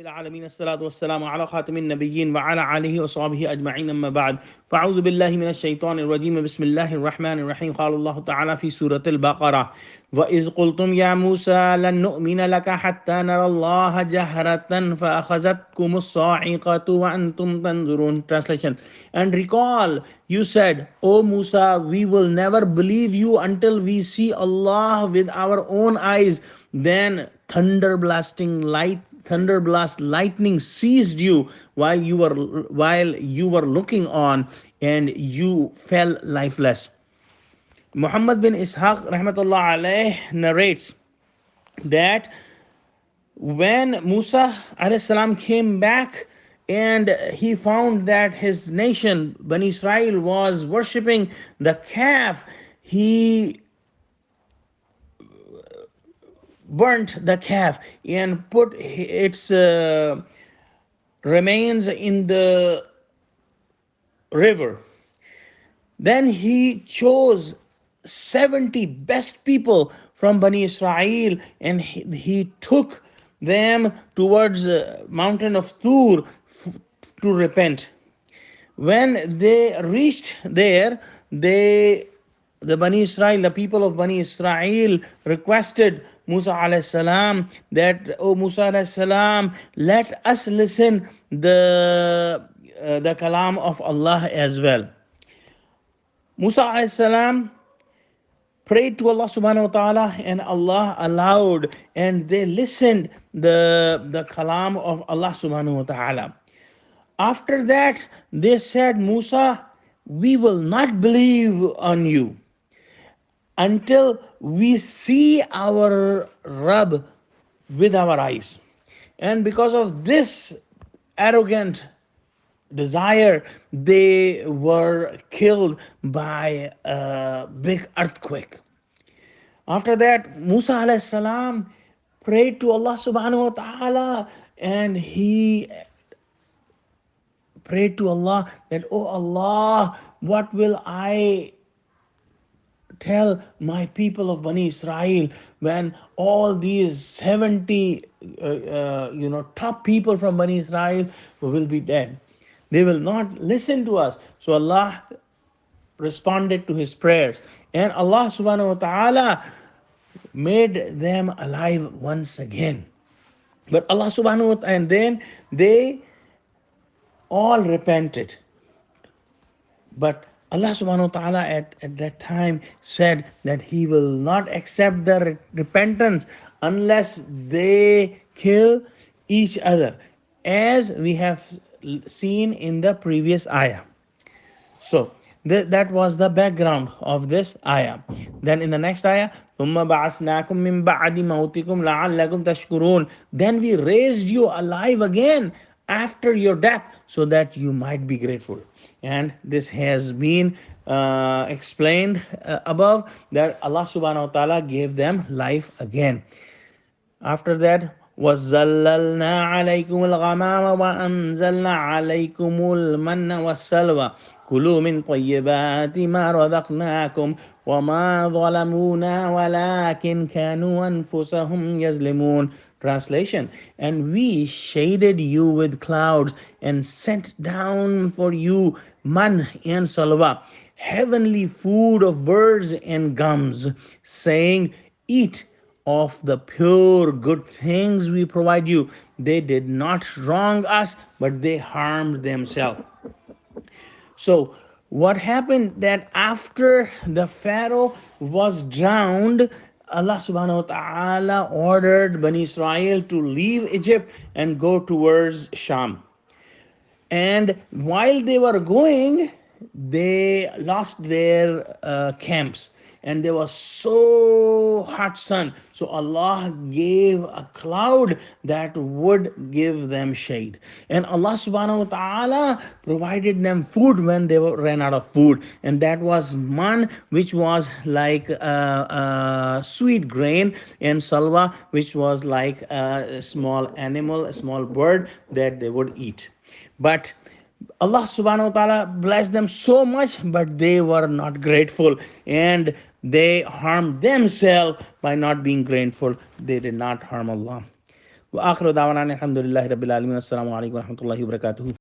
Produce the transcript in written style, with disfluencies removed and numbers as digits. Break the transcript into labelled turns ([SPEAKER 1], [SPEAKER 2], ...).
[SPEAKER 1] العالمين الصلاة والسلام على خاتم النبيين وعلى آله وصحبه أجمعين أما بعد فأعوذ بالله من الشيطان الرجيم بسم الله الرحمن الرحيم قال الله تعالى في سورة البقرة وإذ قلتم يا موسى لن نؤمن لك حتى نرى الله جهرة فأخذتكم الصاعقة وأنتم تنظرون. Translation. And recall, you said, O Musa, we will never believe you until we see Allah with our own eyes. Then thunder blast lightning seized you while you were looking on, and you fell lifeless. Muhammad bin Ishaq rahmatullah alayh narrates that when Musa alayhi salam came back and he found that his nation Bani Israel was worshipping the calf, he burnt the calf and put its remains in the river. Then he chose 70 best people from Bani Israel, and he took them towards the mountain of Tur to repent. When they reached there, the Bani Israel, the people of Bani Israel requested Musa alayhi salam that, O Musa alayhi salam, let us listen the kalam of Allah as well. Musa alayhi salam prayed to Allah subhanahu wa ta'ala, and Allah allowed, and they listened the kalam of Allah subhanahu wa ta'ala. After that, they said, Musa, we will not believe on you until we see our Rabb with our eyes. And because of this arrogant desire, they were killed by a big earthquake. After that, Musa alayhi salam prayed to Allah subhanahu wa ta'ala, and he prayed to Allah that, oh Allah, what will I tell my people of Bani Israel when all these 70 top people from Bani Israel will be dead? They will not listen to us. So Allah responded to his prayers, and Allah subhanahu wa ta'ala made them alive once again. But Allah subhanahu wa ta'ala, and then they all repented. But Allah subhanahu wa ta'ala at that time said that He will not accept the repentance unless they kill each other, as we have seen in the previous ayah. So that was the background of this ayah. Then in the next ayah, ثُمَّ بَعَثْنَاكُم مِّن بَعْدِ مَوْتِكُمْ لَعَلَّكُمْ تَشْكُرُونَ. Then we raised you alive again after your death, so that you might be grateful. And this has been explained above, that Allah subhanahu wa ta'ala gave them life again. After that, وَزَلَّلْنَا عَلَيْكُمُ الْغَمَامَ وَأَنزَلْنَا عَلَيْكُمُ الْمَنَّ وَالسَّلْوَى كُلُوا مِنْ طَيِّبَاتِ مَا رَزَقْنَاكُمْ وَمَا ظَلَمُونَا وَلَكِنْ كَانُوا أَنفُسَهُمْ يَظْلِمُونَ. Translation. And we shaded you with clouds and sent down for you man and salwa, heavenly food of birds and gums, saying, eat of the pure good things we provide you. They did not wrong us, but they harmed themselves. So what happened, that after the Pharaoh was drowned, Allah subhanahu wa ta'ala ordered Bani Israel to leave Egypt and go towards Sham. And while they were going, they lost their camps, and there was so hot sun. So Allah gave a cloud that would give them shade. And Allah subhanahu wa ta'ala provided them food when they ran out of food. And that was man, which was like a sweet grain, and salwa, which was like a small animal, a small bird that they would eat. But Allah subhanahu wa ta'ala blessed them so much, but they were not grateful, and they harmed themselves by not being grateful. They did not harm Allah. Wa akhiru da'wana alhamdulillahi rabbil alamin. Assalamu alaikum wa rahmatullahi wa barakatuh.